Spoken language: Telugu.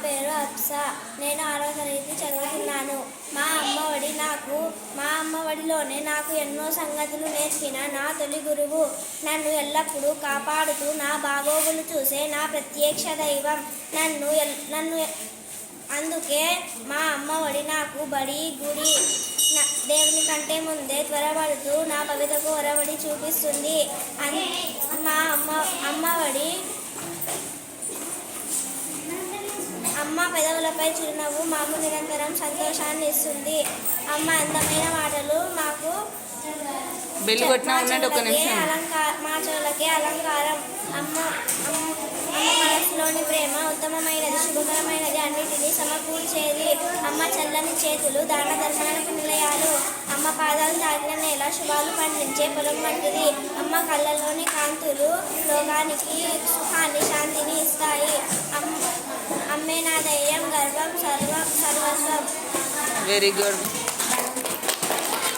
పేరు అప్సా. నేను 6వ తరగతి చదువుతున్నాను. మా అమ్మ ఒడిలోనే నాకు ఎన్నో సంగతులు నేర్పిన నా తొలి గురువు. నన్ను ఎల్లప్పుడూ కాపాడుతూ నా బాగోగులు చూసే నా ప్రత్యక్ష దైవం. అందుకే మా అమ్మ ఒడి నాకు బడి, గుడి. దేవుని కంటే ముందే త్వరపడుతూ నా భవితకు ఒరవడి చూపిస్తుంది. మా అమ్మ పెదవులపై చిరునవ్వు మాకు నిరంతరం సంతోషాన్ని ఇస్తుంది. అమ్మ అందమైన మాటలు మాకు మా చెవులకే అలంకారం. అమ్మ మనసులోని ప్రేమ ఉత్తమమైనది, శుభకరమైనది, అన్నిటినీ సమకూర్చేది. అమ్మ చల్లని చేతులు దాన ధర్మాలకు నిలయాలు. అమ్మ పాదాలు తాకిన నేల శుభాలు పండించే పొలం వంటిది. అమ్మ కళ్ళలోని కాంతులు లోకానికి సుఖాన్ని, శాంతిని ఇస్తాయి. అమ్మే నా ధైర్యం, గర్వం, సర్వస్వం. Very good.